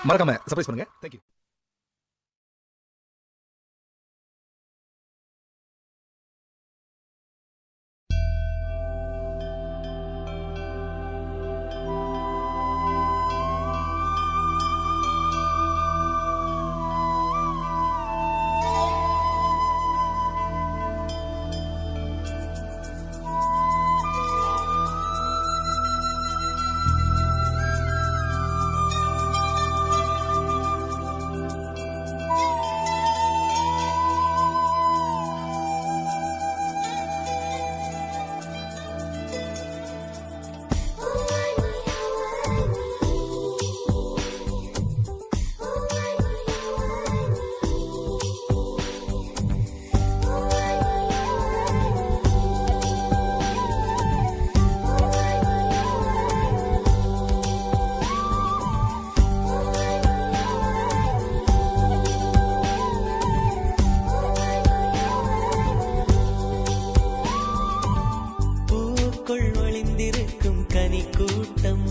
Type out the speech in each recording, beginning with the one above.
மறக்காம சர்ப்ரைஸ் பண்ணுங்க. தேங்க்யூ.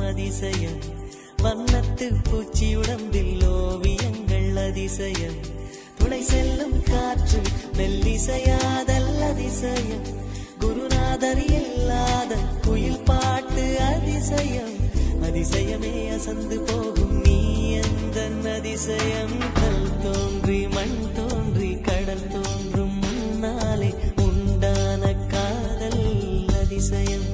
அதிசயம் வண்ணத்து பூச்சி உடம்பில் ஓவியங்கள் அதிசயம் துளை செல்லும் காற்று மெல்லிசையாதல் அதிசயம் குருநாதர் இல்லாத குயில் பாட்டு அதிசயம் அதிசயமே அசந்து போகும் நீ எந்த அதிசயம் கல் தோன்றி மண் தோன்றி கடல் தோன்றும் முன்னாலே உண்டான காதல் அதிசயம்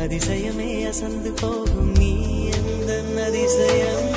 அதிசயமே அசந்து போகும் நீ எந்த அதிசயம்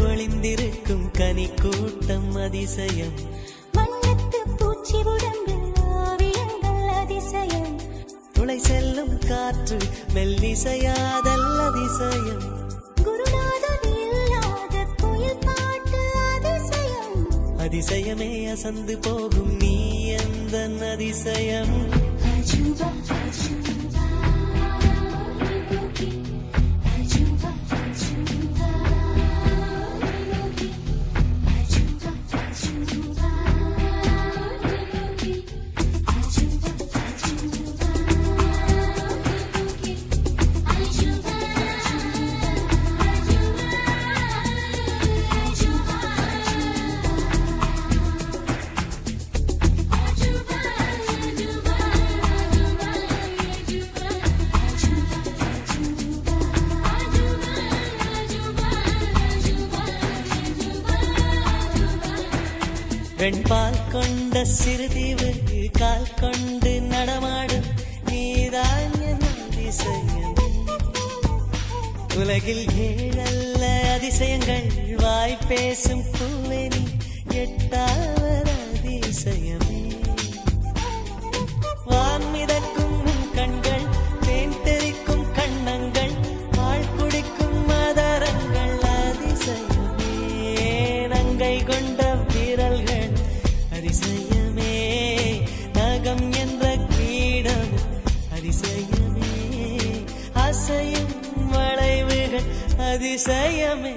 ஒளிந்திருக்கும் கனி கூட்டம் அதிசயம் வண்ணத்து பூச்சி உடம்பில் ஓவியங்கள் அதிசயம் துளை செல்லும் காற்று மெல்லிசையாதல் அதிசயம் குருநாதர் இல்லாத குயில் பாட்டு அதிசயம் அதிசயமே அசந்து போகும் நீ எந்த அதிசயம் அஜூபா அஜூபா Ajuba. வெண்பால் கொண்ட சிறுதீவு கால் கொண்டு நடமாடும் நீதான் என் அதிசயம். உலகில் ஏழல்ல அதிசயங்கள் வாய் பேசும் பூவெனி எட்டாவது அதிசயமே. வான் மிதக்கும் கண்கள் தேன் தெறிக்கும் கண்ணங்கள் பால் குடிக்கும் மதரங்கள் அதிசயமே. நங்கை கொண்ட விரல்கள் அதிசயமே. நகம் என்ற கிரீடம் அதிசயமே. அசையும் வளைவுகள் அதிசயமே.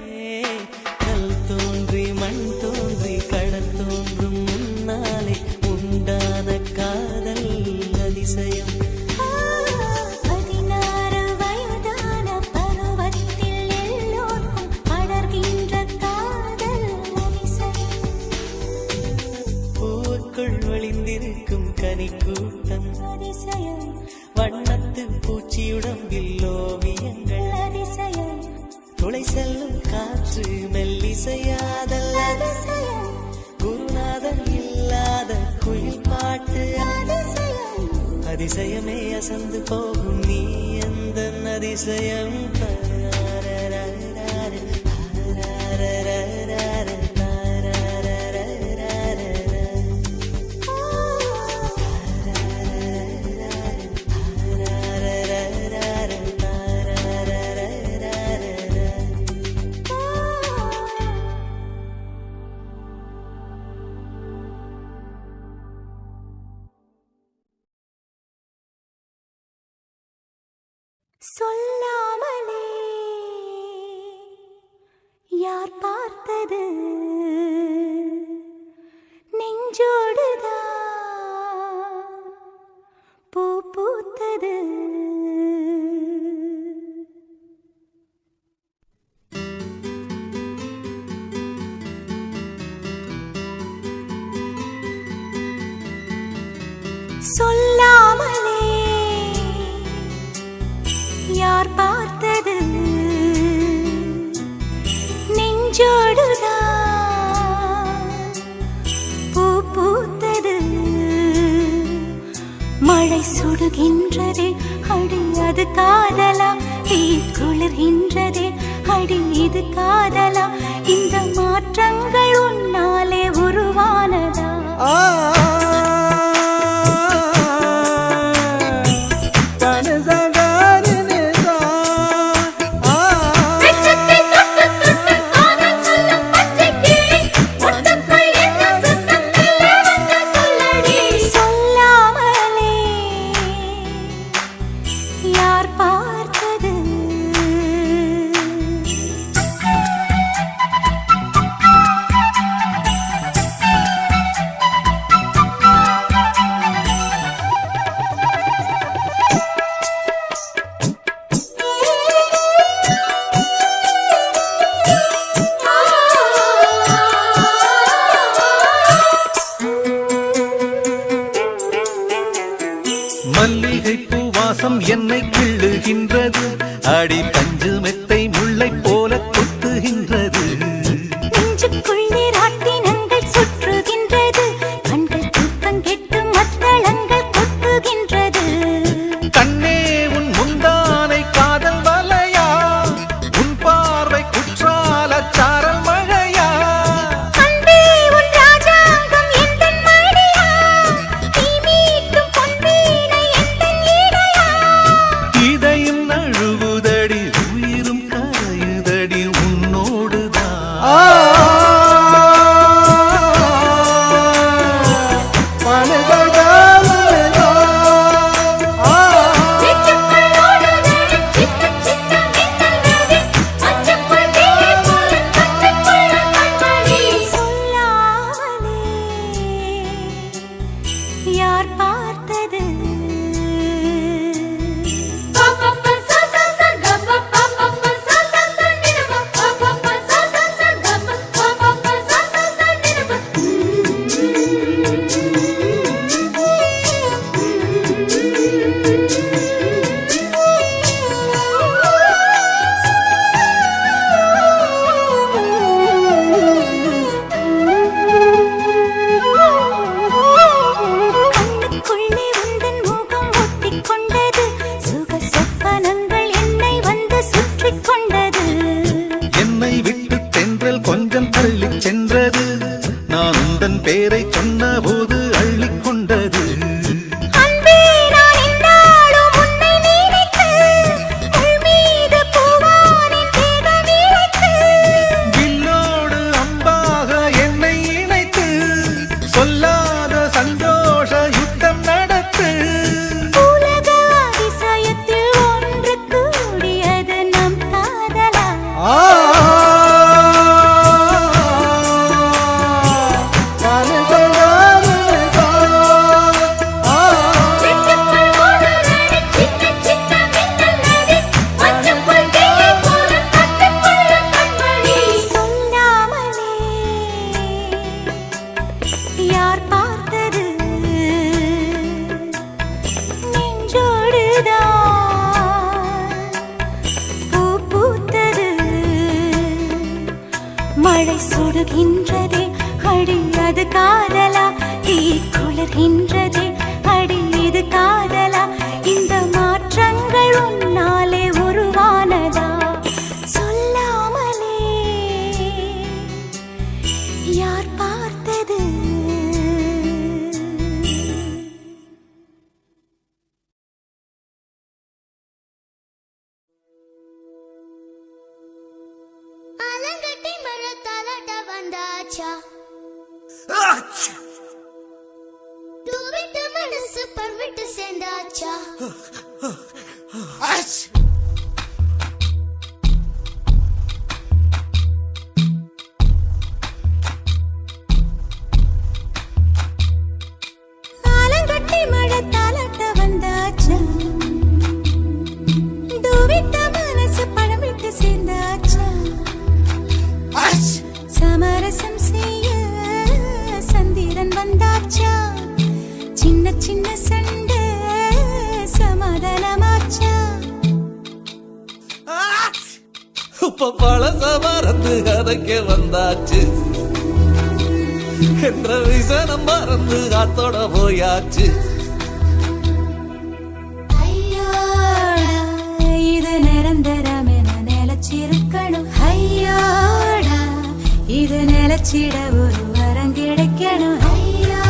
கல் தோன்றி மண் தோன்றி கடல் தோன்றும் முன்னாலே உண்டான காதல் அதிசயம். 16 வயதான பருவத்தில் எல்லோருக்கும் அடர்கின்ற காதல் அதிசயம். பூவுக்குள் ஒளிந்திருக்கும் கனி கூட்டம் அதிசயம் வண்ணத்து பூச்சியுடம்பில் ஓவியங்கள் அதிசயம் துளை செல்லும் காற்று மெல்லிசையாதல் அதிசயம் குருநாதன் இல்லாத குயில் பாட்டு அதிசயம். அதிசயமே அசந்து போகும் நீ எந்த அதிசயம். சொல்லாமலே யார் பார்த்தது நெஞ்சோடுதான் பூ பூத்தது. சொல்லாமலே யார் பார்த்தது நெஞ்சோடுதான் பூ பூத்தது. மழை சுடுகின்றதே அடி அது காதலா. தீ குளிர்கின்றதே அடி இது காதலா. இந்த மாற்றங்கள் உன்னாலே உருவானதா. மல்லிகைப்பூ வாசம் என்னை கிள்ளுகின்றது. அடி பஞ்சு மெத்தை முல்லை போல கொத்துகின்றது. நெஞ்சுக்குள்ளே ராட்டினங்கள் சுற்றுகின்றது. கண்கள் தூக்கம் கெட்டு மத்தளங்கள் கொட்டுகின்றது. கண்ணே உன் முந்தானை காதல் வலையா. உன் பார்வை குற்றால சாரல் மழையா. அன்பே உன் ராஜாங்கம் எந்தன் மடியா. நீ மீட்டும் பொன்வீணை எந்தன் இடையா. இதயம் நழுவுதடி உயிரும் கரையுதடி உன்னோடுதான். யார் பார்த்தது தென்றல் கொஞ்சம் தள்ளி சென்றது, நான் உந்தன் பேரை சொன்ன போது அள்ளிக் கொண்டது. அன்பே நான் என்னாலும் உன்னை நினைத்து, உள் மீது பூவானின் தேகம் இழைத்து, வில்லோடு அம்பாக என்னை இணைத்து, சொல்லாத சந்தோஷ யுத்தம் நடத்து. உலக அதிசயத்தில் ஒன்று கூடியது நம் காதலா. வெட்டுக்குள் ஓடுறது சின்ன சின்ன மின்னல் நதி, மண்ணுக்குள் தேயை போல தட்டுக்குள்ளும் கண்மணி. சொல்லாமலே யார் பார்த்தது நெஞ்சோடுதான் பூ பூத்தது. மழை சுடுகின்றதே அடி அது காதலா, தீ குளிர்கின்றதே அடி இது காதலா. இந்த மாற்றங்கள் உன்னாலே உருவானதா. சொல்லாமலே யார் பார்த்தது. ஆலங்கட்டி மரத்தாலாட்ட வந்தாச்சா, தூவிட்டு மனசு பர்விட்டு சேர்ந்தாச்சா. ஆலங்கட்டி மரத்தாலாட்ட வந்தாச்சா, தூவிட்ட மனசு பழம் விட்டு சேர்ந்தாச்சா. சமரசம் செய்ய சந்திரன் வந்தாச்சா, சின்ன சின்ன சண்டை சமாதானமாச்சா. இப்ப பழச மறந்து கதைக்க வந்தாச்சு, என்ற விசனம் மறந்து காத்தோட போயாச்சு. ஐயோடா இது நிரந்தரம் என நிலச்சிருக்கணும். ஐயோடா இது நிலச்சிட ஒரு வரம் கிடைக்கணும். ஐயோடா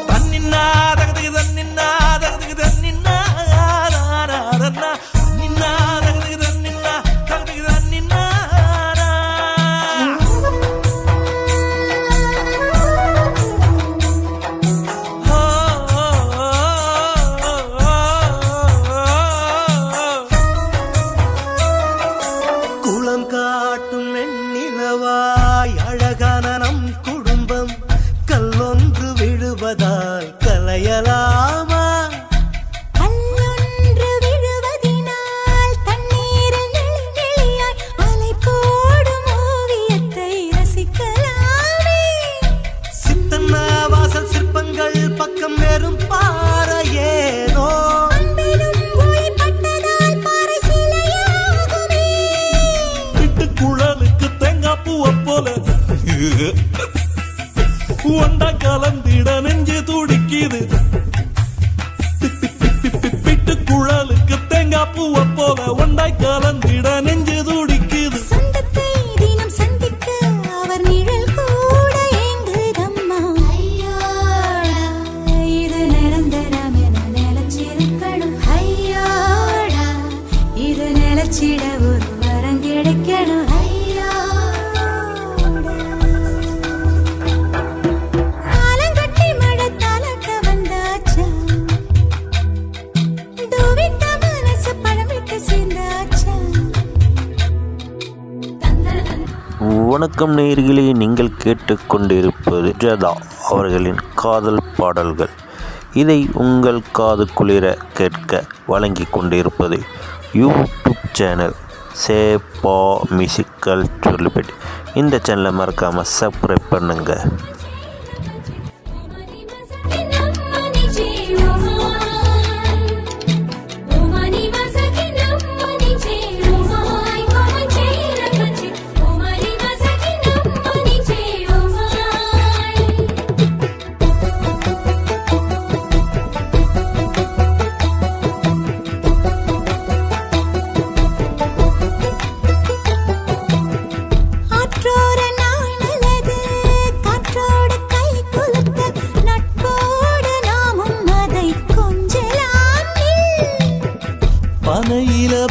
தன்னின்னா தகதுக்கு தன்னின்னா தகதுக்கு தன்னின்னா நானா, நின்னா தகதுக்கு தன்னின்னா தகதுக்கு தன்னின்னா. குளம் காட்டும் வெண்ணிலவாய் அழகான நம் குடும்பம், கல்லொன்று விழுவதால் கலையலாமா? கல்லொன்று விழுவதினால் தண்ணீரில் நெளி நெளியாய் அலை போடும் ஓவியத்தை ரசிக்கலாமே. சித்தன்ன வாசல் சிற்பங்கள் பக்கம் வெறும் பாறையேனோ, அன்பிலும் ஓய்பட்டதால் பாறை சிலையாகுமே. விட்டு குழலுக்கு தேங்காய் பூவை போல ஒண்டா கலந்திட நெஞ்சு துடிக்குது. விட்டு குழலுக்கு தேங்காய் பூவை போல ஒண்டாய் கலந்திட நெஞ்சு துடிக்குது. சொந்தத்தை தினம் சந்திக்க அவர் நிழல் கூட ஏங்குதம்மா. ஐயோடா இது நிரந்தரம் என நிலச்சிருக்கணும். ஐயோடா இது நிலச்சிட ஒரு வரம் கிடைக்கணும். ஆலங்கட்டி மரத்தாலாட்ட வந்தாச்சா, தூவிட்ட மனசு பழம் விட்டு சேர்ந்தாச்சா. வணக்கம் நேயர்களே, நீங்கள் கேட்டுக்கொண்டிருப்பது ஜதா அவர்களின் காதல் பாடல்கள். இதை உங்கள் காது குளிர கேட்க வழங்கி கொண்டிருப்பது யூடியூப் சேனல் சேப்பா மியூசிக்கல் சொல்லிபடி. இந்த சேனலை மறக்காமல் சப்ஸ்கிரைப் பண்ணுங்கள். மணி மணி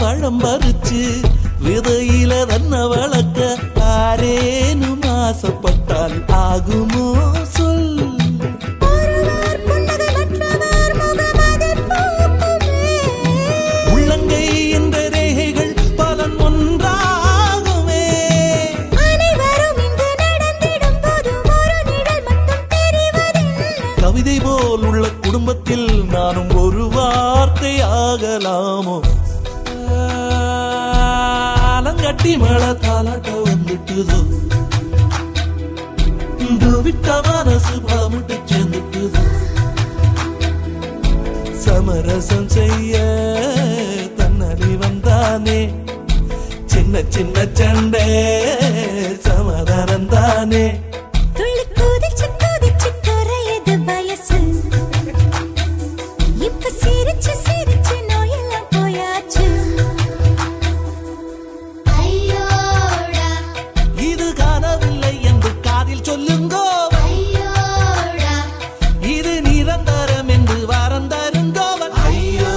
பழம் பறிச்சு விதையில தன்ன வளர்க்க ஆரேனும் ஆசைப்பட்டால் ஆகுமோ சொல். உள்ளங்கை என்ற ரேகைகள் பலன் ஒன்றாகுமே. கவிதை போல் உள்ள குடும்பத்தில் நானும் ஒரு வார்த்தை ஆகலாமோ. ஆலங்கட்டி மழை தாலாட்ட வந்துட்டுதோ, விட்ட மனசு பலமிட்டு சேர்ந்துட்டுதோ. சமரசம் செய்ய தன்னறி வந்தானே, சின்ன சின்ன சண்டை சமாதானம் தானே. இது காணவில்லை என்று காதில் சொல்லுங்கோ, இது நிரந்தரம் என்று வாரம் தருங்கோவன். ஐயோ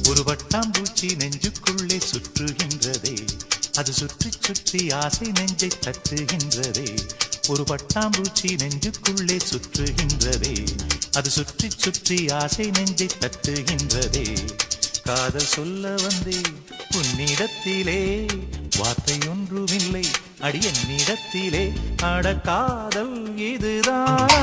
ஒரு வட்டாம்பூச்சி நெஞ்சுக்குள்ளே சுற்றுகின்றதே, அது சுற்றி சுற்றி ஆசை நெஞ்சை தட்டுகின்றதே. ஒரு வட்டாம்பூச்சி நெஞ்சுக்குள்ளே சுற்றுகின்றதே, அது சுற்றி சுற்றி ஆசை நெஞ்சை தட்டுகின்றதே. காதல் சொல்ல வந்தே உன்னிடத்திலே, வார்த்தை ஒன்றுமில்லை அடி என்னிடத்திலே. அட காதல் இதுதான்.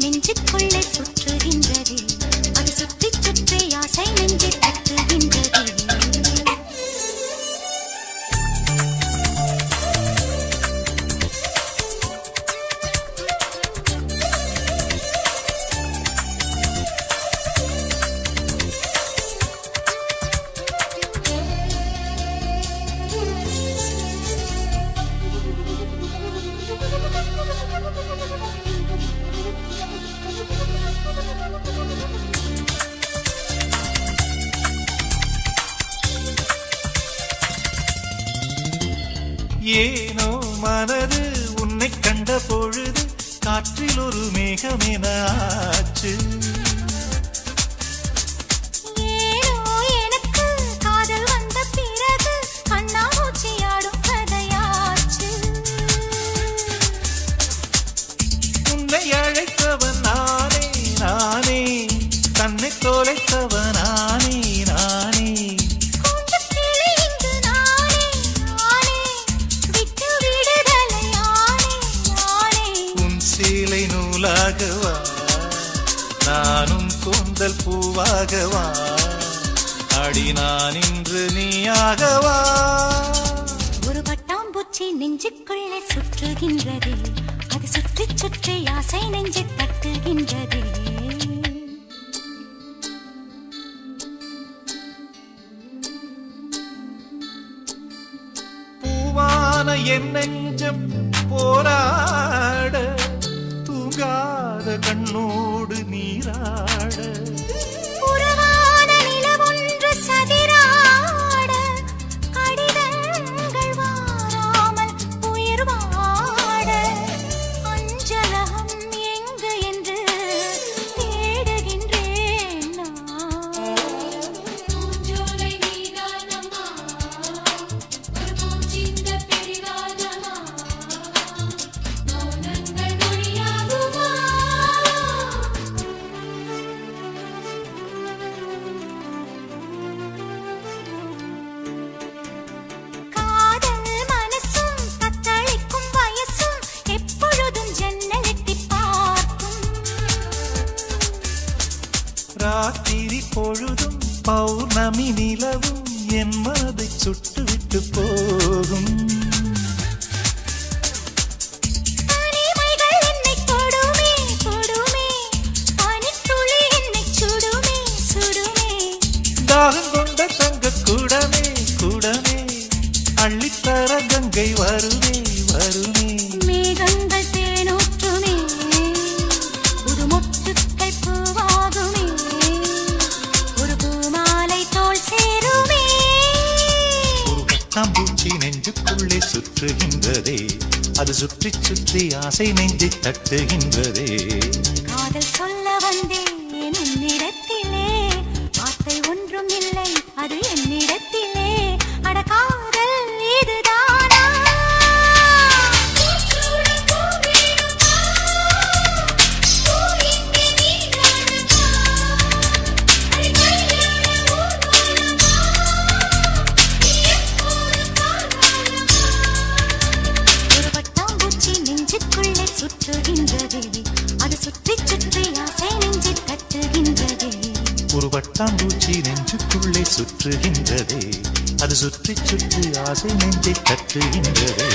நெஞ்சுக்குள்ளே சுற்றுகின்றதே, அது சுற்றி சுற்றி ஆசை நெஞ்சை தட்டுகின்றதே. ஏனோ மனது உன்னை கண்ட பொழுது காற்றில் ஒரு மேகமென ஆச்சு. ஏனோ எனக்கு காதல் வந்த பிறகு கண்ணாமூச்சியாடும் கதையாச்சு. உன்னை அழைத்தவன் நானே நானே, தன்னை தொலைத்தவன் நானே நானே. நூலாகவா நானும் கூந்தல் பூவாகவா, அடி நான் இன்று நீயாகவா. ஒரு பட்டாம்பூச்சி நெஞ்சுக்குள்ளே சுற்றுகின்றதே, அது சுற்றி சுற்றி ஆசை நெஞ்சை தட்டுகின்றதே. பூவான என் நெஞ்சம் போராட, தூங்காத கண்ணோடு நீராட. புறவான நிலவொன்று சதிராட, கடிதங்கள் வாராமல் உயிர் வாட. அஞ்சலகம் எங்கு என்று தேடுகின்றேன் நான். ராத்திரி பொழுதும் பௌர்ணமி நிலவும் என் மனதை சுட்டுவிட்டு போகும். பனிமைகள் என்னை தொடுமே தொடுமே பனித்துளி என்னை சுடுமே சுடுமே தாகம் கொண்ட தங்க கூடமே கூடமே அள்ளித்தர கங்கை வருமே வருமே. மேகங்கள் தேனூற்றுமே புது மொட்டுக்கள் பூவாகுமே ஒரு பூமாலை தோள் சேருமே. ஒரு பட்டாம்பூச்சி நெஞ்சுக்குள்ளே சுற்றுகின்றதே, அது சுற்றி சுற்றி ஆசை நெஞ்சை தட்டுகின்றதே. காதல் சொல்ல வந்தேன் என்னிடத்திலே வார்த்தை ஒன்றும் இல்லை அது என்னிடத்திலே. அட காதல் இதுதானா ஒரு பட்டாம்பூச்சி நெஞ்சுக்குள்ளே சுற்றுகின்றதே அது சுற்றி சுற்றி ஆசை நெஞ்சை தட்டுகின்றதே. ஒரு பட்டாம்பூச்சி நெஞ்சுக்குள்ளே சுற்றுகின்றதே, அது சுற்றி சுற்றி ஆசை நெஞ்சை தட்டுகின்றதே.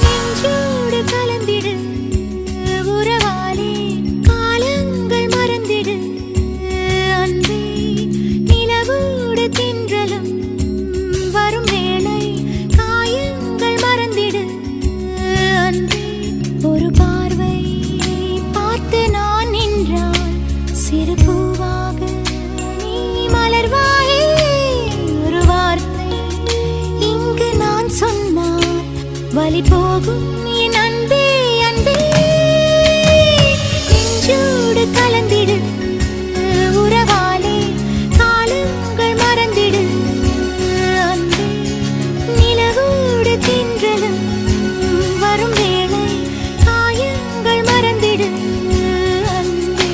நெஞ்சோடு கலந்திடு உறவாலே காலங்கள் மறந்திடு அன்பே. நிலவோடு தென்றலும் வரும் வேளை காயங்கள் மறந்திடு அன்பே. ஒரு பார்வை பார்த்து நான் நின்றால் சிறு பூவாக நீ மலர்வாயே. ஒரு வார்த்தை இங்கு நான் சொன்னால் வலி போகும் என் அன்பே அன்பே. நெஞ்சோடு கலந்திடு உறவாலே காலங்கள் மறந்திடு அன்பே. நிலவோடு தென்றலும் வரும் வேளை காயங்கள் மறந்திடு அன்பே.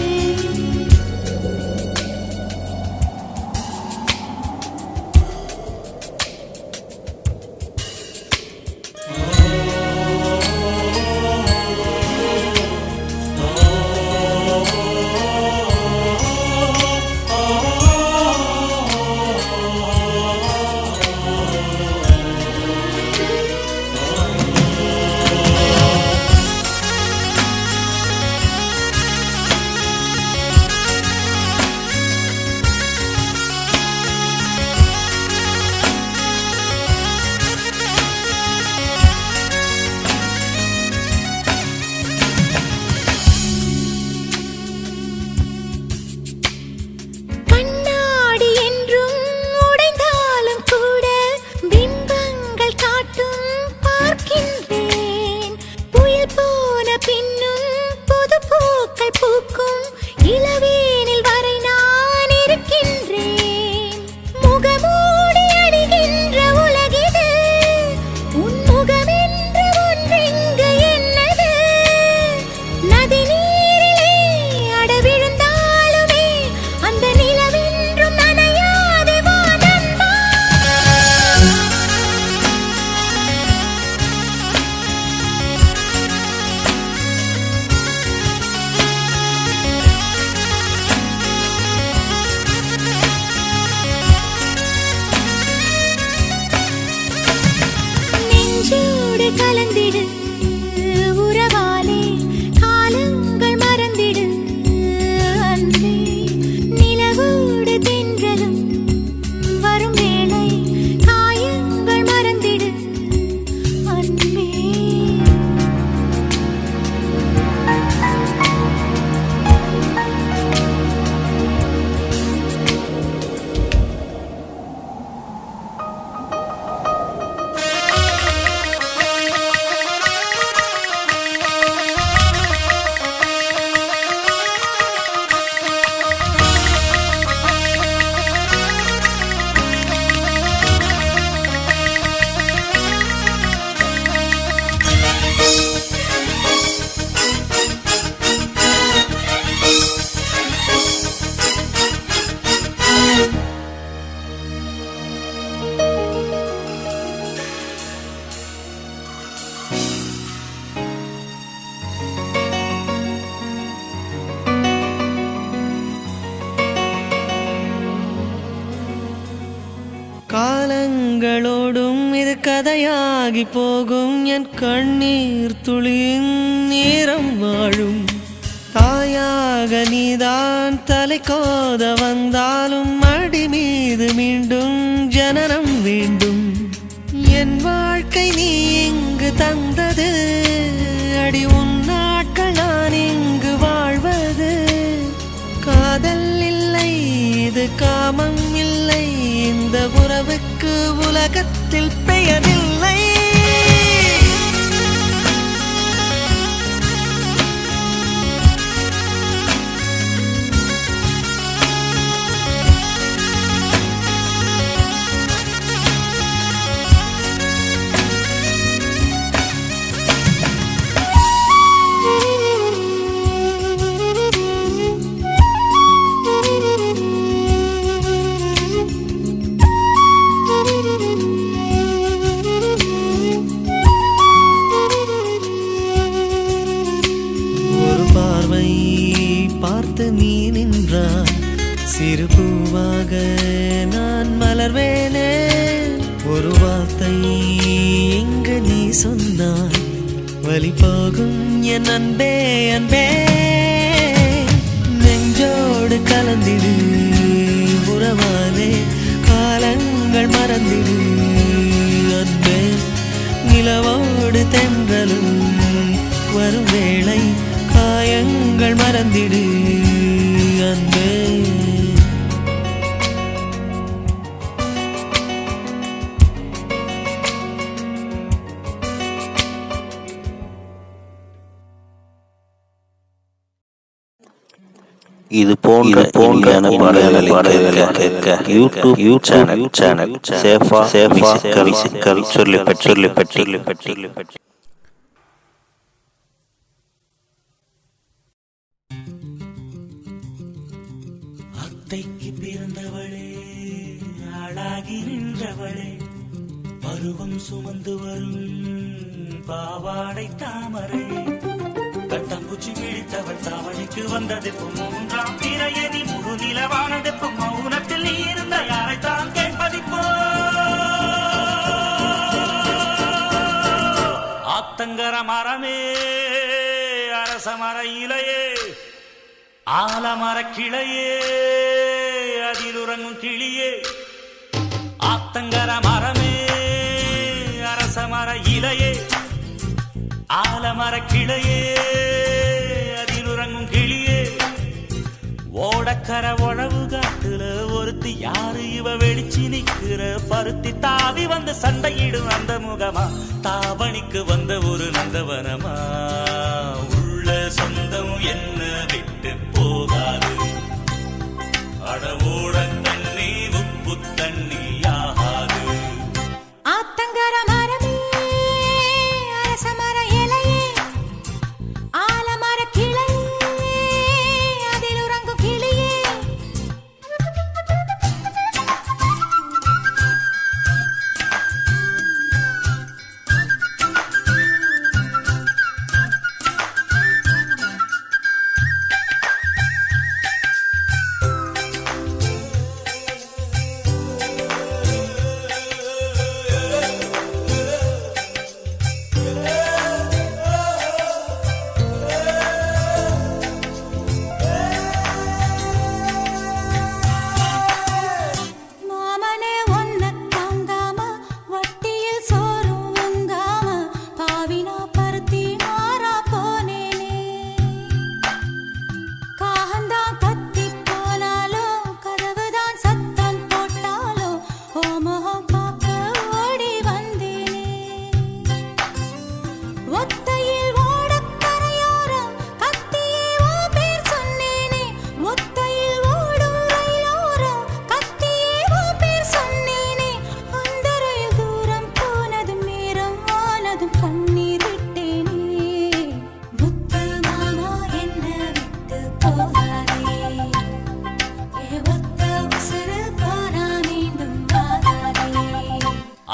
கண்ணாடி என்றும் உடைந்தாலும் கூட பிம்பங்கள் காட்டும் பார்க்கின்றேன். புயல் போன பின்னும் புது பூக்கள் பூக்கும் இளவேனில் வரை நான் இருக்கின்றேன். முகமூடி அணிகின்ற உலகிது உன் முகமென்ற ஒன்றெங்கு என்னது. நதி நீரிலே அட விழுந்தாலுமே அந்த நிலவென்றும் நனையாது வா நண்பா. நெஞ்சோடு கலந்திடு உறவாலே காலங்கள் மறந்திடு அன்பே. நிலவோடு காலங்களோடும் இது கதையாகி போகும். என் கண்ணீர் துளியின் நேரம் வாழும். தாயாக நீதான் தலை கோத வந்தாலும் அடி மீது மீண்டும் ஜனனம் வேண்டும். என் வாழ்க்கை நீ இங்கு தந்தது, அடி உன் நாட்கள் நான் இங்கு வாழ்வது. காதல் இல்லை, இது காமம் இல்லை, இந்த உறவுக்கு உலகத்தில் பெயரில்லை. பார்த்து நீ நின்றாய், சிறு பூவாக நான் மலர்வேனே. ஒரு வார்த்தை எங்கு நீ சொன்னாய், வலி போகும் என் அன்பே அன்பே. நெஞ்சோடு கலந்திடு உறவாலே, காலங்கள் மறந்திடு அன்பே. நிலவோடு தென்றலும் வரும் வேளை, காயங்கள் மறந்திடு அன்பே. இது போன்ற பாடல்களை கேட்க யூடியூப் சேனல் சேஃபா சொல்லிப்பட்டி. அத்தைக்கு பிறந்தவளே, ஆளாகி நின்றவளே, பருவம் சுமந்து வரும் பாவாடை தாமரை. கட்டம்பூச்சி விழித்தவள் தாவணிக்கு வந்ததெப்பும் மூன்றாம் பிறையணி முழு நிலவானதெப்பும் மௌனத்தில் நீ இருந்த யாரைத்தான் கேட்பதிப்போ. ஆத்தங்கர மரமே, அரச மர இலையே, ஆலமர கிளையே, அதில் உறங்கும் கிளியே. ஆத்தங்கர மரமே, அரச மர இலையே, ஆலமர கிளையே, அதில் உறங்கும் கிளியே. ஓடக்கர உழவு காட்டுல ஒருத்தி யாரு இவ வெளிச்சி நிக்கிற பருத்தி தாவி வந்து சண்டையிடும் அந்த முகமா, தாவணிக்கு வந்த ஒரு நந்தவனமா. உள்ள சொந்தம் என்ன விட்டு போகாது, அடவோட தண்ணி உப்பு தண்ணி ஆகாது. ஆத்தங்கர மரமே, அரச மர இலையே, ஆலமர கிளையே, அதில் உறங்கும் கிளியே.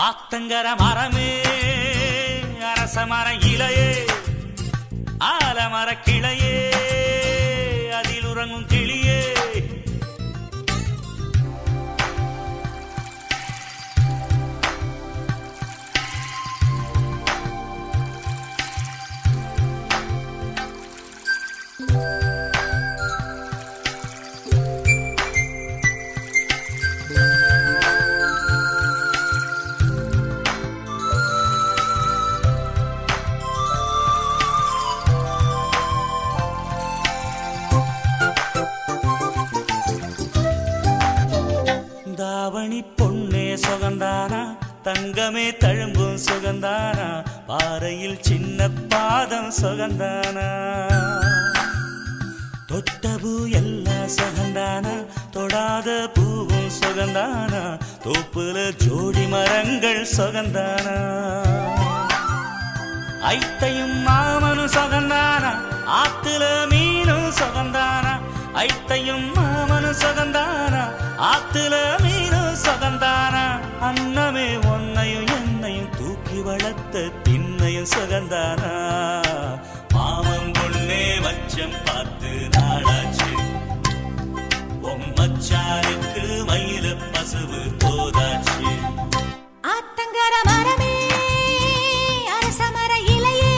ஆத்தங்கர மரமே, அரச மர இலையே, ஆலமர கிளையே, அதில் உறங்கும் கிளியே. தங்கமே தழும்பும் சுகந்தானா பாறையில் சின்ன பாதம் சுகந்தானா தொட்ட பூ எல்லாம் சுகந்தானா தொடாத பூவும் சுகந்தானா தோப்புல ஜோடி மரங்கள் சுகந்தானா ஐத்தையும் மாமனும் சுகந்தானா ஆத்துல மீனும் சுகந்தானா ஐத்தையும் மாமனும் சுகந்தானா ஆத்துல மீனும் சுகந்தானா அன்னமே ஒன்னையும் என்னையும் தூக்கி வளர்த்த திண்ணையும் சுகந்தானா மாமன் பொண்ணே மச்சம் பார்த்து நாடாச்சு மச்சானுக்கு மயில பசுவு தோதாச்சு ஆத்தங்கர மரமே அரசமர இலையே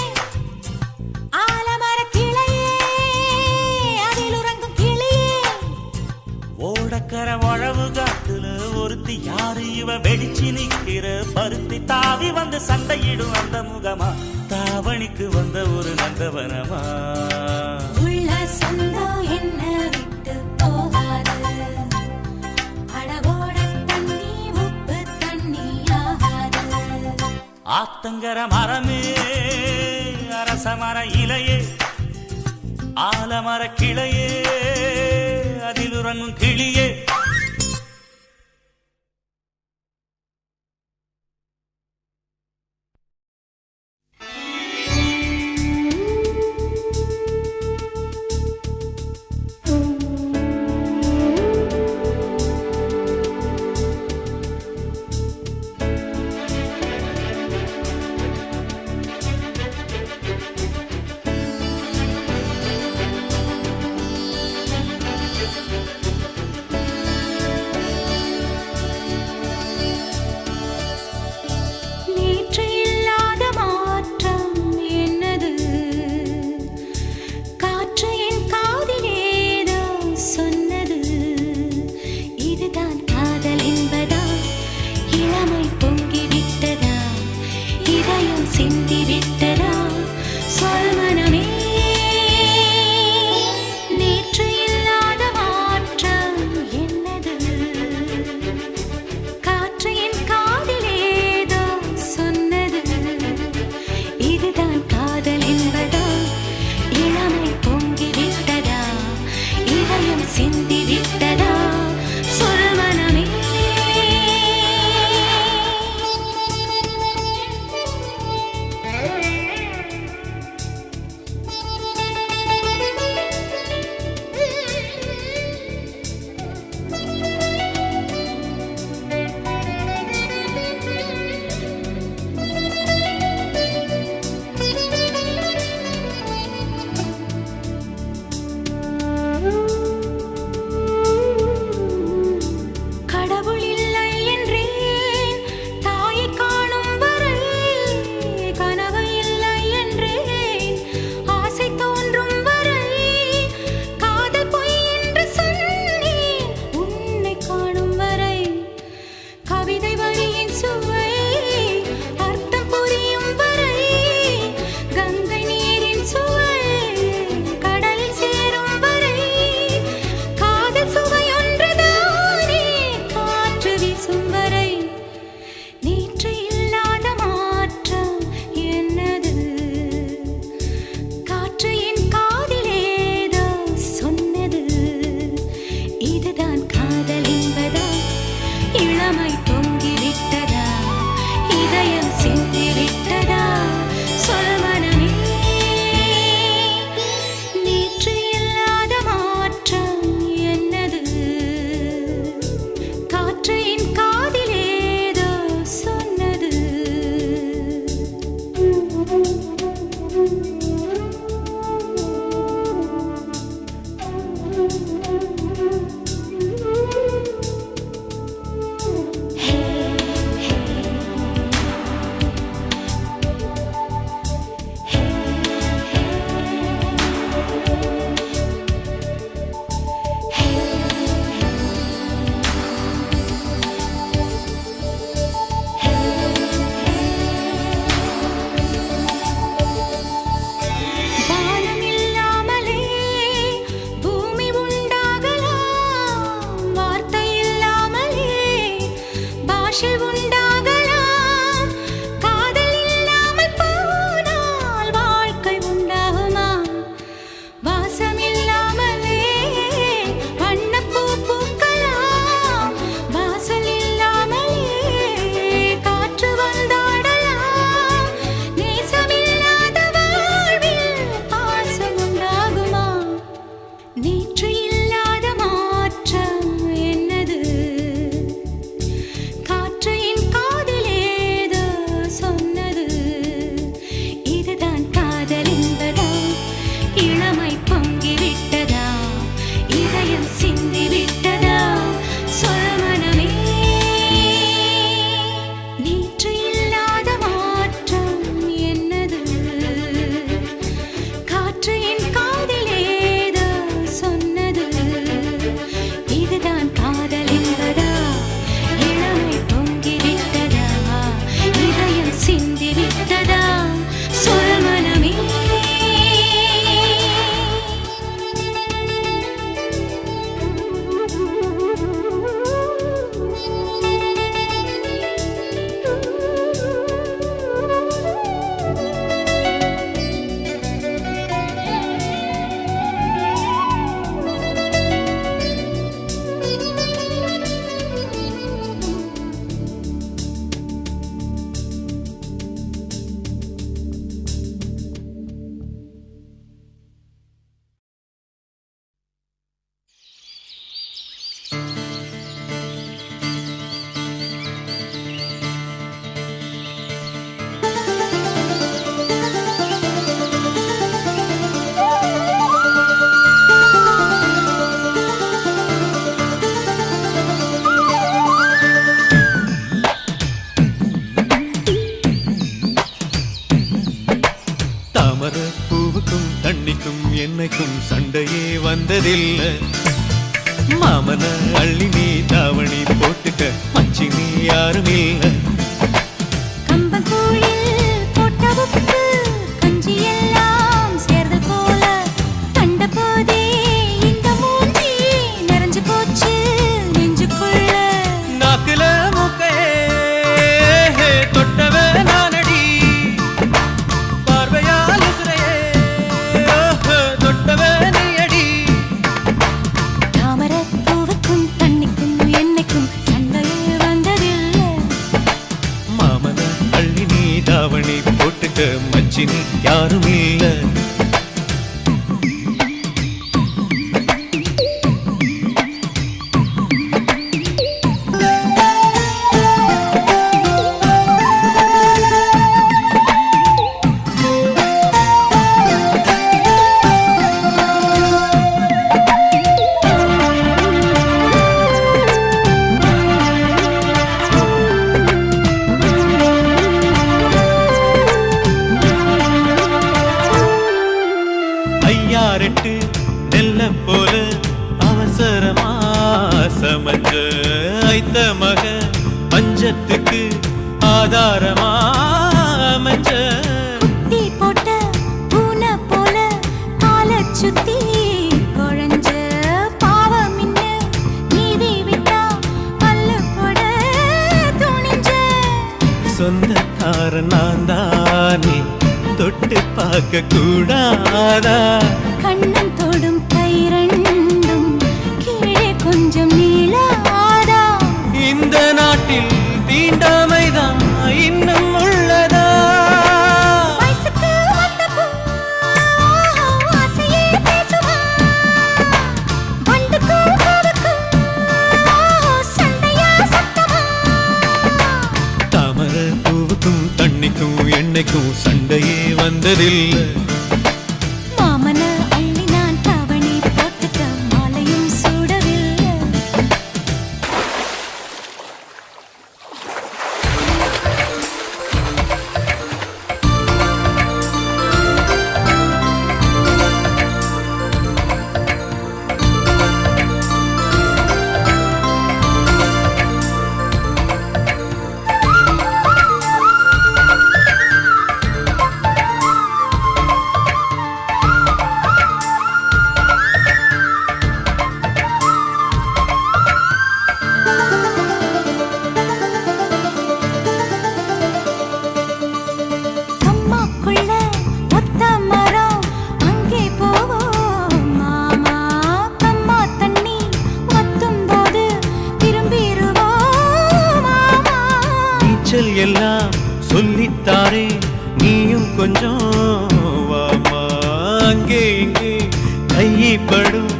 ஆலமர கிளையே அதில் உறங்கும் கிளியே ஓடக்கர உழவு காட்டுல ஒருத்தி யாரு இவ வெடிச்சு நிக்கிற பருத்தி தாவி வந்து சண்டையிடும் அந்த முகமா தாவணிக்கு வந்த ஒரு நந்தவனமா உள்ள சொந்தம் என்ன விட்டு போகாது அடவோட தண்ணி உப்பு தண்ணி ஆகாது ஆத்தங்கர மரமே அரசமர இலையே ஆலமர கிளையே அதில் உறங்கும் கிளியே என்னைக்கும் சண்டையே வந்ததில்லை. மாமன அள்ளி நீ தாவணி போட்டுக்க மச்சி நீ யாரும் இல்லை. கம்பங்கூழில் போட்ட உப்பு கஞ்சி எல்லாம் சேர்தல் போல கண்டபோதே இந்த மூஞ்சி நிறைஞ்சு போச்சு நெஞ்சுக்குள்ள. நாக்குல மூக்கையே தொட்டவ நானடி, பார்வையால் உசுரையே தொட்டவ நீயடி. தாமரைப் பூவுக்கும் தண்ணிக்கும் என்னைக்கும் சண்டையே வந்ததில்லை. மாமன அள்ளி நீ தாவணி போட்டுக்க மச்சி நீ யாரும் இல்லை. ஐயாரெட்டு நெல்ல போல அவசரமா சமஞ்ச ஐத்த மக பஞ்சத்துக்கு ஆதாரமா அமைஞ்ச. குட்டி போட்ட பூனை போல காலச் சுத்தி குழஞ்ச பாவம் இன்ன நீதி விட்டா பல்லு போட துணிஞ்ச. சொந்தக்கார நான் தானே தொட்டு பார்க்க கூடாதா? கண்ணன் தொடும் கை ரெண்டும் கீழே கொஞ்சம் நீளாதா? இந்த நாட்டில் தீண்டாமைதான் இன்னும் உள்ளதா? வயசுக்கு வந்த பூ ஆசையே பேசுமா? வண்டுக்கும் பூவுக்கும் சண்டையா சத்தமா? தாமர பூவுக்கும் தண்ணிக்கும் எண்ணெய்க்கும் சண்டையே வந்ததில்லை. மாமன அள்ளி நான் தாவணி போட்டுக்க மாலையும் சூடவில்லை. அம்மாக்குள்ள ஒத்த மரம் அங்கே போவோம் மாமா. கம்மா தண்ணி வத்தும் போது திரும்பிடுவோம் மாமா. நீச்சல் எல்லாம் சொல்லித்தாரே நீயும் கொஞ்சம் வாமா. அங்கே இங்கே கைப்படும்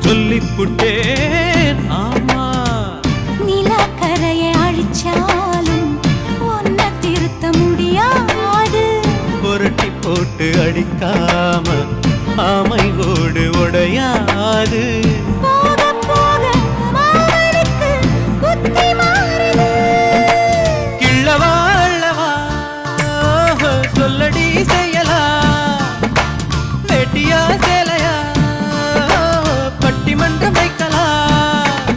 சொல்லிப்புட்டேன் ஆமா. நிலக்கரையை அழிச்சாலும் ஒன்ன திருத்த முடியாது. புரட்டி போட்டு அடிக்காம ஆமை ஓடு உடையாது. போக போக மாமனுக்கு புத்தி மாறுது. கிள்ளவா அள்ளவா சொல்லடி செய்யலா. வேட்டியா சேலையா பட்டிமன்றம் வைக்கலாம்.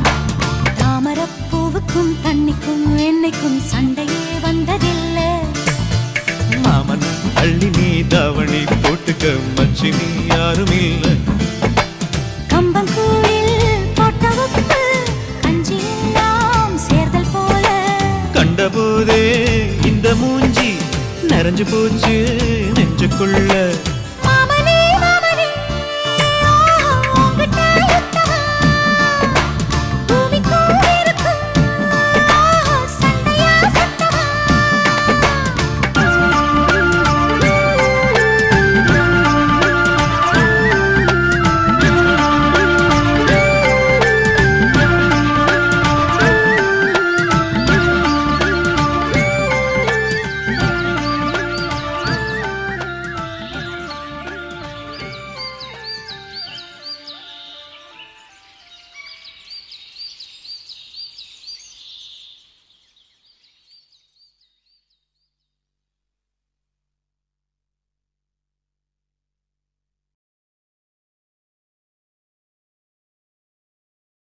தாமரைப் பூவுக்கும் தண்ணிக்கும் என்னைக்கும் சண்டையே வந்ததில்லை. மாமன் அள்ளி நீ தாவணி போட்டுக்க மச்சி நீ யாரும் இல்லை. கம்பங்கூழில் போட்ட உப்பு கஞ்சி எல்லாம் சேர்தல் போல கண்டபோதே இந்த மூஞ்சி நிறைஞ்சு போச்சு நெஞ்சுக்குள்ள. மாமனே மாமனே உங்கிட்ட யுத்தமா? பூமிக்கும் இருக்கும் சண்டையா சத்தமா?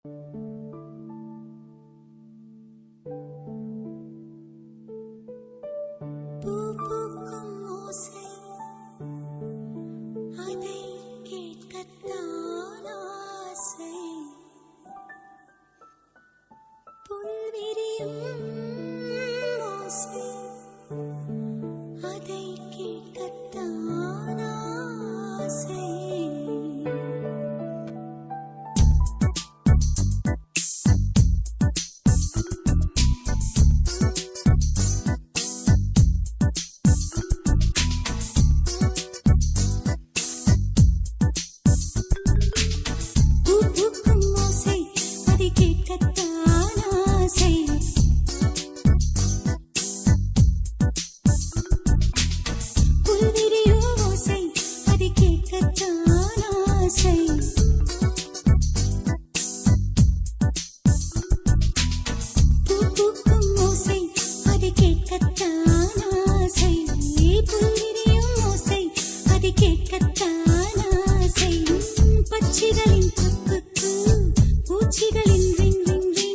பூ பூக்கும் ஓசை அதை கேட்கத்தான் ஆசை புல்விரியும் ஓசை அதை கேட்கத்தான் ஆசை பூ பூக்கும் ஓசை அதை கேட்கத்தான் ஆசை புல்விரியும் ஓசை அதை கேட்கத்தான் ஆசை பூ பூக்கும் ஓசை அதை கேட்கத்தான் ஆசை புல்விரியும் ஓசை அதை கேட்கத்தான் ஆசை பட்சிகளின் குக்கு பூச்சிகளின் ரிங் ரிங் ரிங்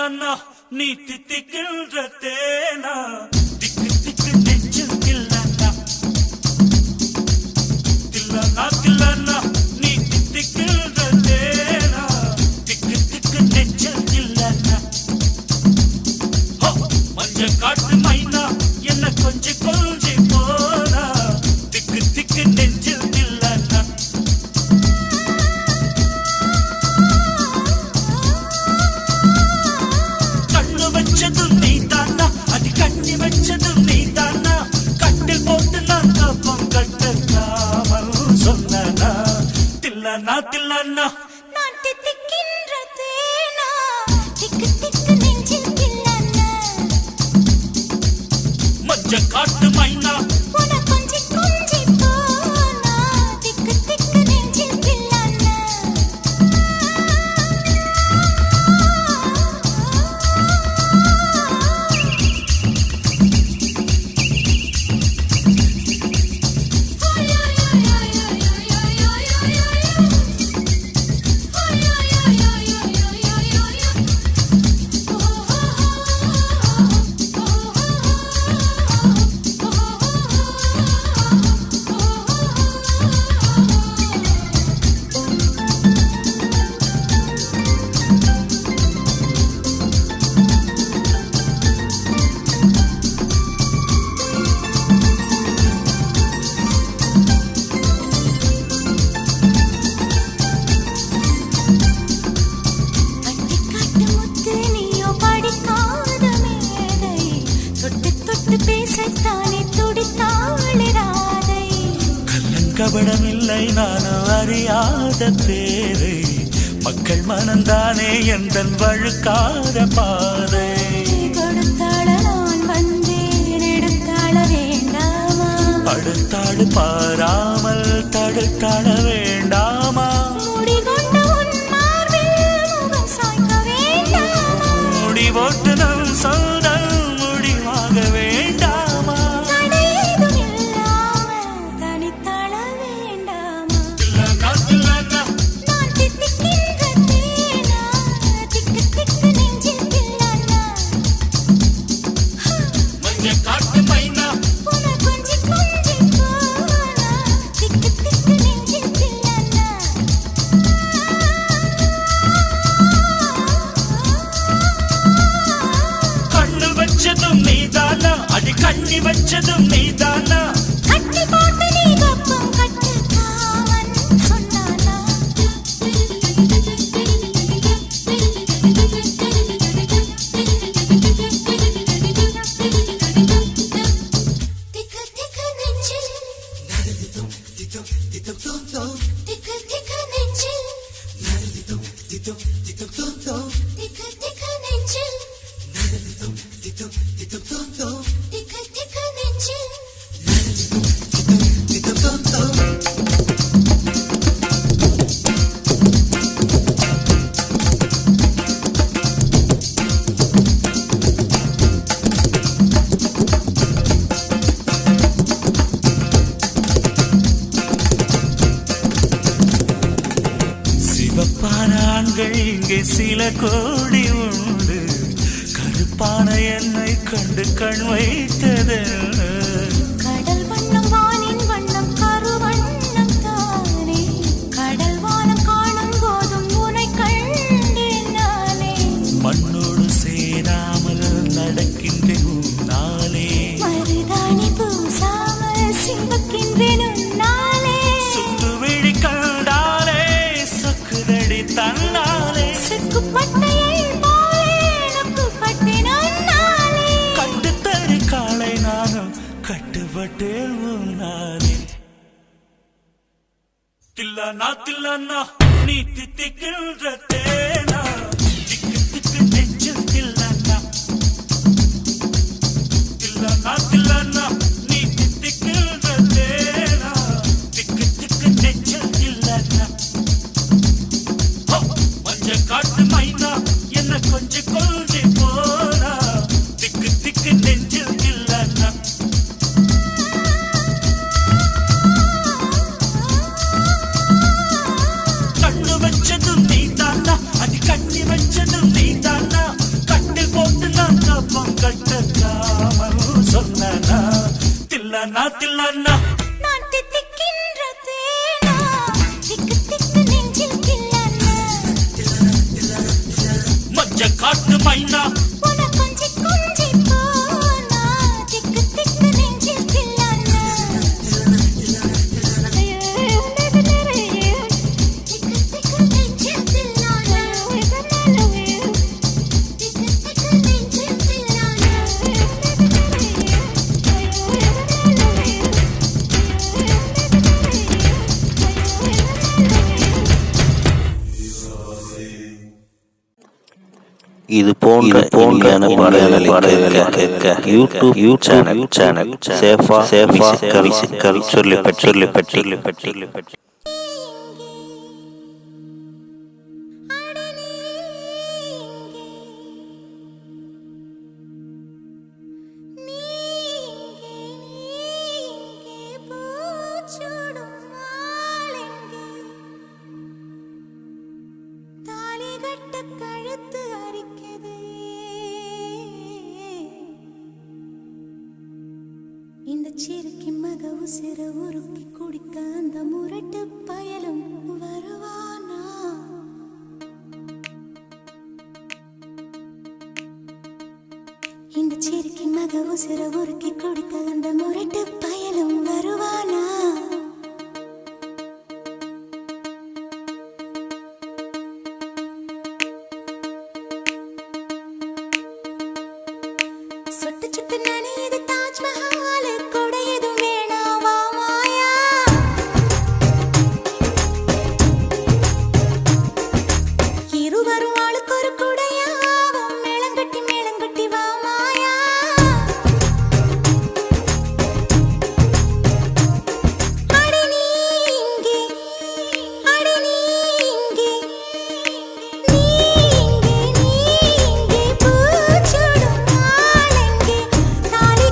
தில்லானா நீ தித்திக்கின்ற தேனா திக்கு திக்கு நெஞ்சில் தில்லானா தில்லானா தில்லானா நீ தித்திக்கின்ற தேனா திக்கு திக்கு நெஞ்சில் தில்லானா மஞ்ச காட்டு மைனா என்ன கொஞ்சம் கொஞ்சி போனா திக்கு திக்கு நெஞ்சில் தில்லானா கண்ணு வச்சதும் நீ தானா அது கண்ணி வச்சதும் நீ தானா கட்டில் போட்டு நான் கப்பம் கட்டாமல் சொன்னா தில்லானா தில்லானா நான் தித்திக்கின்ற தேனா திக்கு திக்கு நெஞ்சில் தில்லானா மஞ்ச காட்டு மைனா உன கொஞ்சி கொஞ்சி போனா திக்கு திக்கு நெஞ்சில் தில்லானா பட்டிக்காட்டு முத்து நீயோ படிக்காத மேதை தொட்டு தொட்டு பேசத்தானே துடித்தாளே ராதை கள்ளங்கபடமில்லை நானும் அறியாத பேரை மக்கள் மனந்தானே எந்தன் வழுக்காத பாதை கொடுத்தாள நான் வந்தேன் எடுத்தாள வேண்டாமா அடுத்தாடு பாராமல் தடுத்தாட வேண்டாமா முடிகொண்ட உன் மார்பில் முகம் சாய்க்க வேண்டாமா முடி போட்டு நம் சொந்தம் முடிவாக வேண்டாமா தடையேதும் இல்லாமல் தனித்தாள வேண்டாமா தில்லானா தில்லானா நான் தித்திக்கின்ற தேனா திக்கு திக்கு நெஞ்சில் தில்லானா மஞ்ச காட்டு மைனா உன கொஞ்சி கொஞ்சி போனா திக்கு திக்கு நெஞ்சில் தில்லானா கண்ணு வச்சதும் நீதானா அடி கண்ணி வச்சதும் நீதானா கட்டி போட்டு நீ கப்பம் கட்டு காவன் சொன்னானா திக்கு திக்கு நெஞ்சில் திக்கு திக்கு நெஞ்சில் திக்கு திக்கு நெஞ்சில் திக்கு திக்கு நெஞ்சில் சிவப்பான ஆண்கள் இங்கே சில கோடி உண்டு கருப்பான என்னை கண்டு கண் வைத்தது கடல் வண்ணம் வானின் வண்ணம் கருவண்ணம் தானே கடல் வானம் காணும் போதும் உனை கண்டேன் நானே மண்ணோடு சேராமல் நடக்கின்றேன் உன்னாலே மருதாணி பூசாமல் சிவக்கின்றேன் உன்னாலே சுட்டு விழி கண்டாலே சொக்குதடி தன்னாலே சிக்குப்பட்டையை போலே நொக்குப்பட்டேன் உன்னாலே கட்டுத்தறி காலை நானும் கட்டுப்பட்டேன் உன்னாலே தில்லானா தில்லானா நீ தித்திக்கின்ற தேனா திக்கு திக்கு நெஞ்சில் தில்லானா தில்லானா தில்லானா நீ தித்திக்கின்ற தேனா திக்கு திக்கு நெஞ்சில் தில்லானா மஞ்ச காட்டு மைனா என்ன கொஞ்சம் கொஞ்சி போனா திக்கு திக்கு நெஞ்சில் தில்லானா கண்ணு வச்சதும் நீ தானா அது கண்ணி வச்சதும் நீ தானா இது போன்ற பாடல்களை கேட்க யூடியூப் சேனல் சேஃபா மியூசிக்கல் சொல்லி இந்த சிறுக்கி மக உசிர உருக்கி குடிக்க அந்த முரட்டு பயலும் வருவானா? இந்த சிறுக்கி மக உசிர உருக்கி குடிக்க அந்த முரட்டு பயலும் வருவானா? சுட்டு சுட்டு நனையுது தாஜ்மஹால் கொடையதும் வேணாவா மாயா? இருவரும் ஆளுக்கு ஒரு குடையாவும் மேளங்கட்டி வா மாயா. அடி நீ இங்கே, அடி நீ இங்கே, நீ இங்கே பூச்சூடும் நாளெங்கே தாலி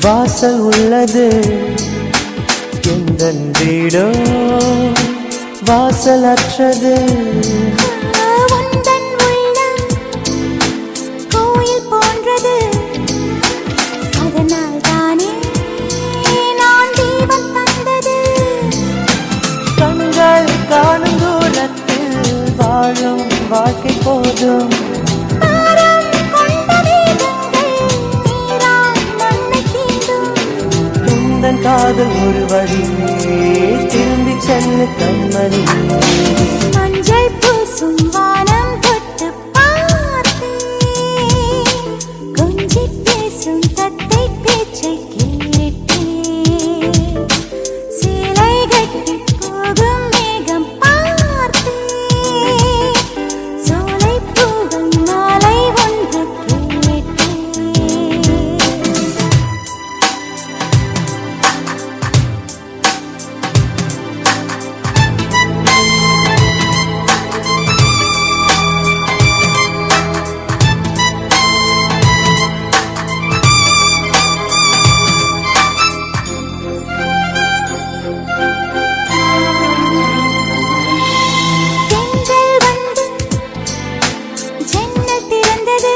வாசல் உள்ளது எந்தன் வீடோ வாசலற்றது. உந்தன் உள்ளம் கோயில் போன்றது, அதனால் தானே நான் தீபம் தந்தது. கண்கள் காணும் தூரத்தில் வாழும் வாழ்க்கை போதும். பாரம் கொண்ட மேகங்கள் நீரால் மண்ணை தீண்டும். உந்தன் காதல் ஒரு வழி திரும்பி செல்லு கண்மணி. மஞ்சள் பூசும் வானம் தொட்டு பார்த்தேன், கொஞ்சி பேசும் தத்தை பேச்சை கேட்டேன். சேலை கட்டி போகும் மேகம் பார்த்தேன், சோலை பூவை மாலை ஒன்று கேட்டேன். தென்றல் வந்து ஜன்னல் திறந்தது,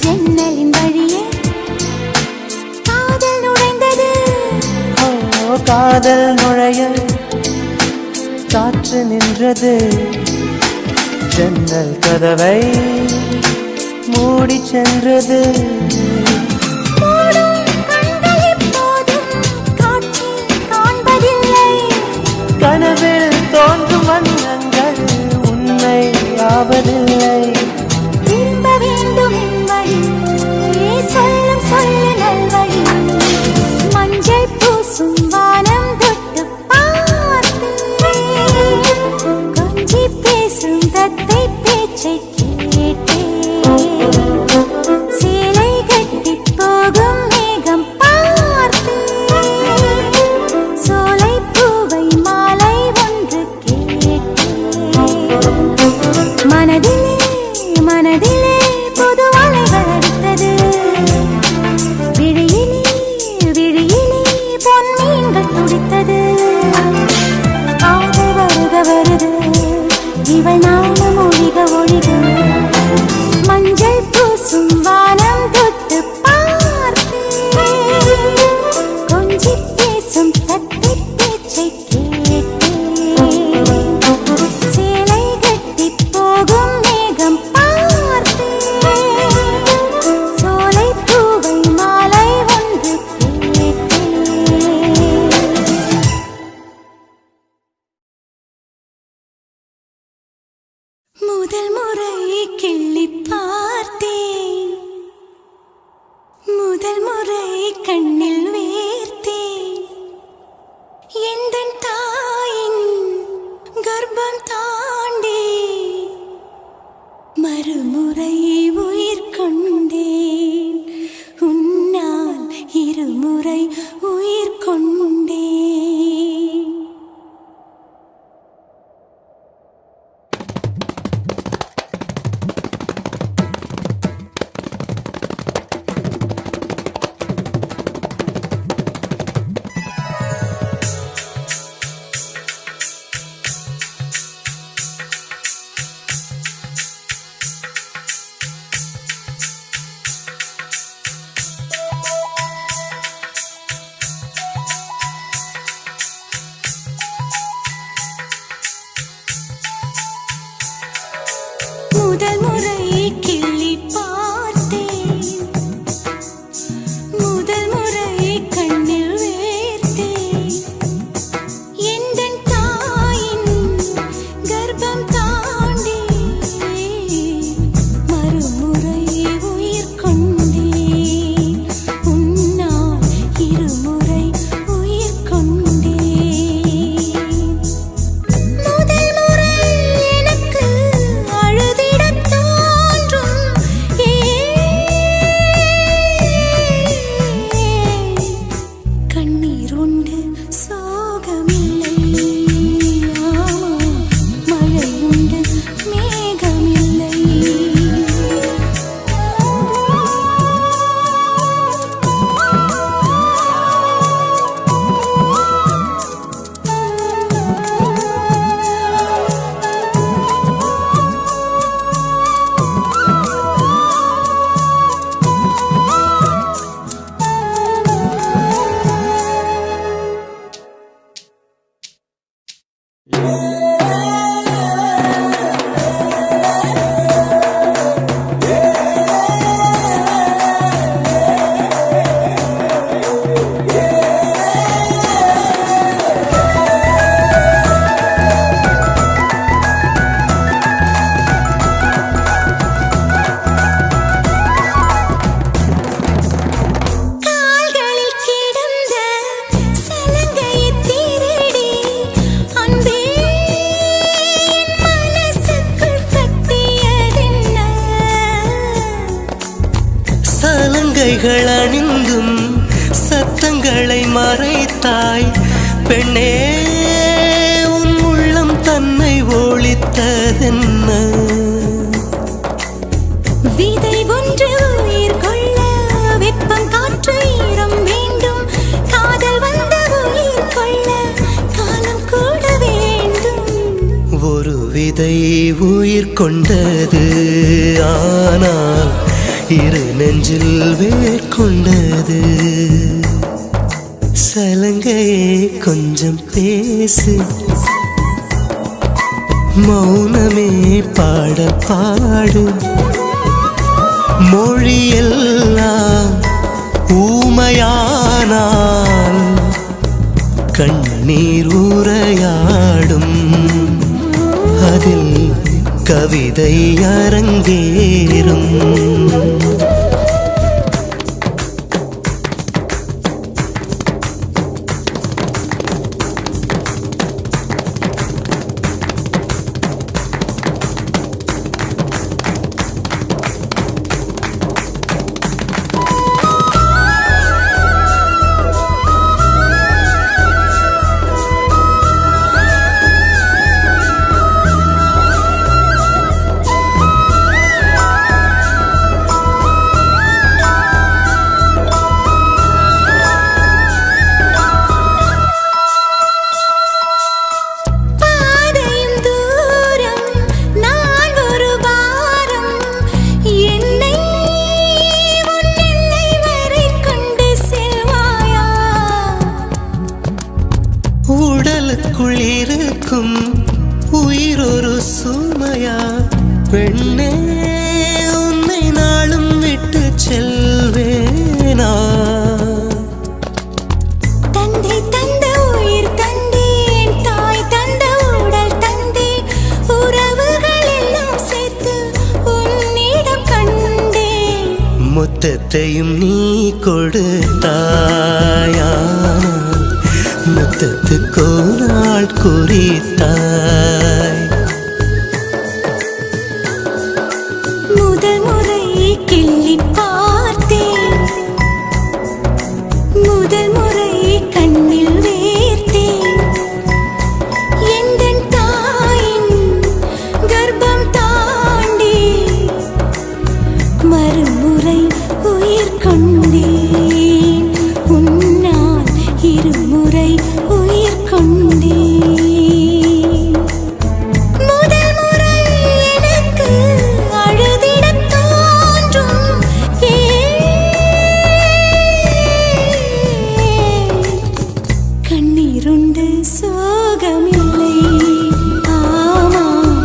ஜன்னலின் வழியே காதல் நுழைந்தது. காதல் நுழைய காற்று நின்றது, ஜன்னல் கதவை மூடி சென்றது. மூடும் கண்கள் எப்போதும் காட்சி காண்பதில்லை, கனவில் தோன்றும் வண்ணங்கள் உண்மை ஆவதில்லை. திரும்ப வேண்டும் என் வழி, சொல்லும் சொல்லு நல்வழி. மஞ்சள் பூசும் வானம் தொட்டு பார்த்தேன், கொஞ்சி பேசும் தத்தை பேச்சை கேட்டேன். சேலை கட்டி போகும் மேகம் பார்த்தேன், சோலை பூவை மாலை ஒன்று கேட்டேன். மனதிலே மனதிலே புது அலைகள் அடித்தது, விழியிலே விழியிலே பொன் மீன்கள் துடித்தது. காதல் வருக வருது, இவள் நாணம் ஒழிக ஒழிக. மஞ்சள் பூசும் வானம் தொட்டு பார்த்தேன், கொஞ்சி பேசும் தத்தை பேச்சை கேட்டேன். சேலை கட்டி போகும் மேகம் பார்த்தேன், சோலை பூவை மாலை ஒன்று கேட்டேன். முதல் முறை கிள்ளி பார்த்தேன், முதல் முறை கண்ணில் வேர்த்தேன். எந்தன் தாயின் கர்ப்பம் தாண்டி மறுமுறை உயிர் கொண்டேன், உன்னால் இருமுறை உயிர் கொண்டேன். ஒழித்தாய் பெண்ணே உன் உள்ளம் தன்னை ஒழித்ததென்ன விதை ஒன்று உயிர் கொள்ள வெப்பம் காற்று ஈரம் வேண்டும் காதல் வந்த உயிர் கொள்ள காலம் கூட வேண்டும் ஒரு விதை உயிர் கொண்டது ஆனால் இரு நெஞ்சில் வேர் கொண்டது சலங்கையே கொஞ்சம் பேசு மௌனமே பாட பாடு மொழியெல்லாம் ஊமையானால் கண்ணீர் உரையாடும் அதில் கவிதை அரங்கேறும் உடலுக்குள் இருக்கும் உயிர் ஒரு சுமையா பெண்ணே உன்னை நாளும் விட்டு செல்வேனா தந்தை தந்த உயிர் தந்தேன் தாய் தந்த உடல் தந்தேன் உறவுகள் எல்லாம் சேர்த்து உன்னிடம் கண்டேன் மொத்தத்தையும் நீ கொடுத்தாயா முத்தத்துக்கோ நாள் குறித்தாய் முதல் முறை கிள்ளி பார்த்தேன் முதல் முறை கண்ணில் வேர்த்தேன் எந்தன் தாயின் கர்ப்பம் தாண்டி மறுமுறை உயிர் கொண்டேன் உன்னால் இருமுறை உயிர் கொண்டேன் முதல் முறை எனக்கு அழுதிடத் தோன்றும் கண்ணீருண்டு சோகமில்லை ஆமாம்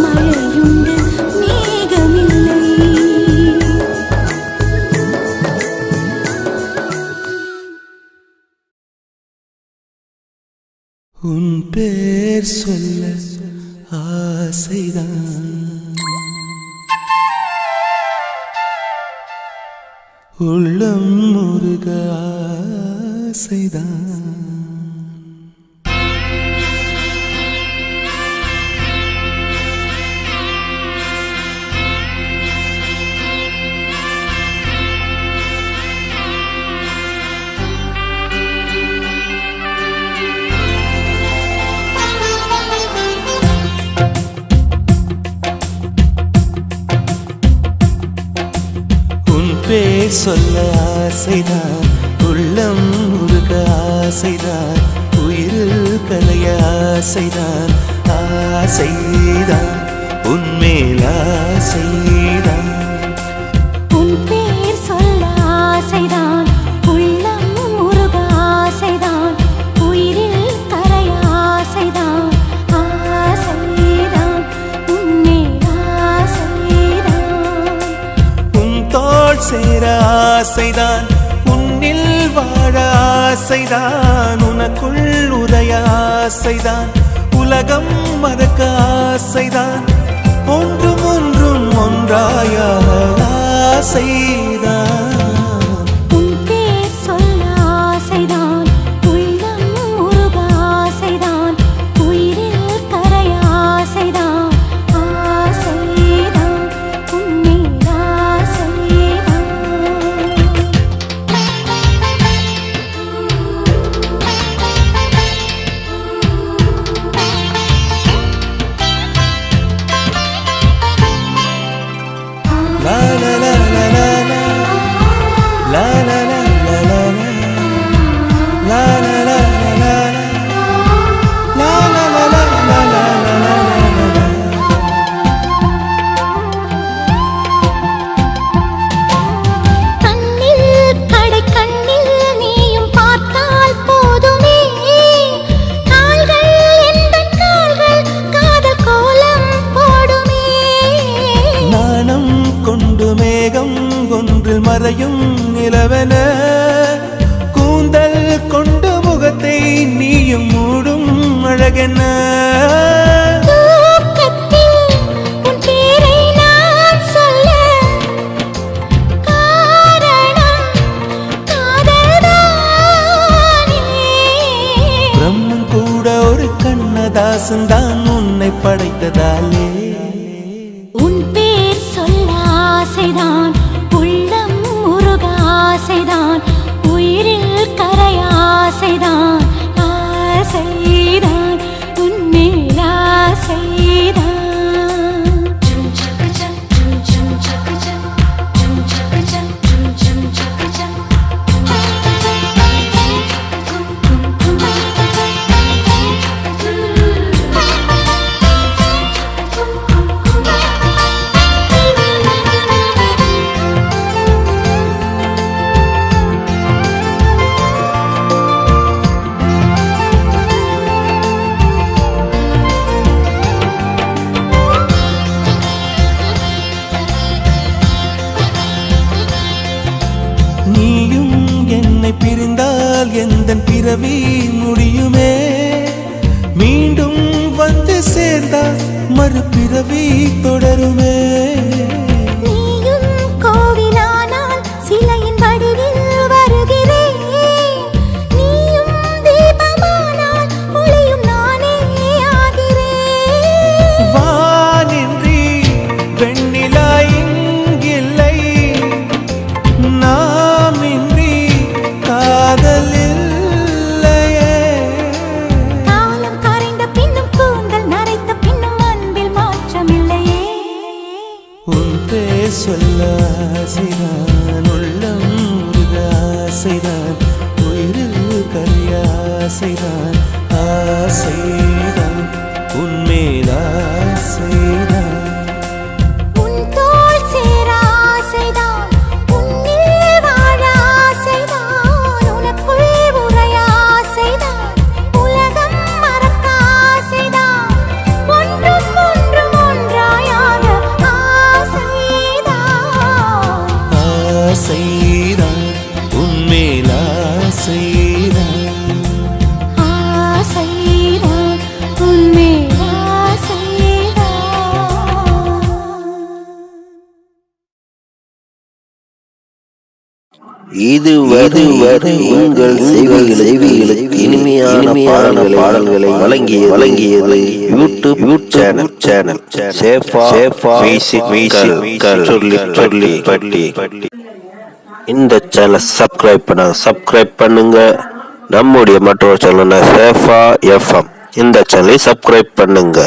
மழையுண்டு மேகமில்லை உன் பேர் சொல்ல ஆசைதான் உள்ளம் முருக ஆசைதான் பேர் சொல்ல ஆசைதான் உள்ளம் முருக ஆசைதான் உயிரில் கலைய ஆசைதான் ஆசைதான் உன்மேல் ஆசைதான் உன் பேர் சொல்ல ஆசைதான் உள்ளம் முருக ஆசைதான் உயிரில் கரைய ஆசைதான் ஆசைதான் உன்மேல் ஆசைதான் உன் தோள் சேர ஆசைதான் உன்னில் வாழ ஆசைதான் உனக்குள் உதய ஆசைதான் உலகம் மறக்க ஆசைதான் ஒன்றும் ஒன்றும் ஒன்றாய ஆசைதான் உன் பேர் சொல்ல ஆசைதான் உள்ளம் முருக ஆசைதான் உயிரில் கரைய ஆசைதான் ஆசைதான் உன்மேல் ஆசைதான் உனக்கென்ன தூக்கத்தில் உன் பேரை நான் சொல்ல காரணம் காதல்தானே. பிரம்மன் கூட ஒரு கண்ணதாசன் தான் உன்னை படைத்ததாலே உன் பேர் சொல்ல ஆசைதான் உள்ளம் முருக ஆசைதான் உயிரில் கரைய ஆசைதான் ஆசைதான் உன்மேல் ஆசைதான். நீயும் என்னை பிரிந்தால் எந்தன் பிறவி முடியுமே மீண்டும் வந்து சேர்ந்தால் மறுபிறவி தொடருமே நீயும் கோவிலானால் சிலையின் வடிவில் வருகிறேன் நீயும் தீபமானால் ஒளியும் நானே ஆகிறேன். வானின்றி வெண்ணிலா இங்கில்லை நாமின்றி காதல் இல்லையே காலம் கரைந்த பின்னும் கூந்தல் நரைத்த பின்னும் அன்பில் மாற்றமில்லையே. உன் பேர் சொல்ல ஆசைதான் உள்ளம் முருக ஆசைதான் உயிரில் கரிய ஆசைதான் ஆசைதான் உன்மேல் ஆசைதான் உன் தோள் சேர ஆசைதான் உன்னில் வாழ ஆசைதான் உனக்குள் உறைய ஆசைதான் உலகம் மறக்க ஆசைதான் ஒன்றும் ஒன்றும் ஒன்றாயாக ஆசைதான். ஆசைதான் உன்மேல் ஆசைதான் ஆசைதான் உன்மேல் ஆசைதான். இதுவரை உங்கள் செவிகளுக்கு இனிமையான பாடல்களை வழங்கியது யூடியூப் சேனல் சேஃபா மியூசிக் சொல்லி பட்டி. இந்த சேனலை சப்ஸ்கிரைப் பண்ணுங்க. நம்முடைய மற்றொரு சேனல் சேஃபா எஃப்எம். இந்த சேனலை சப்ஸ்கிரைப் பண்ணுங்க.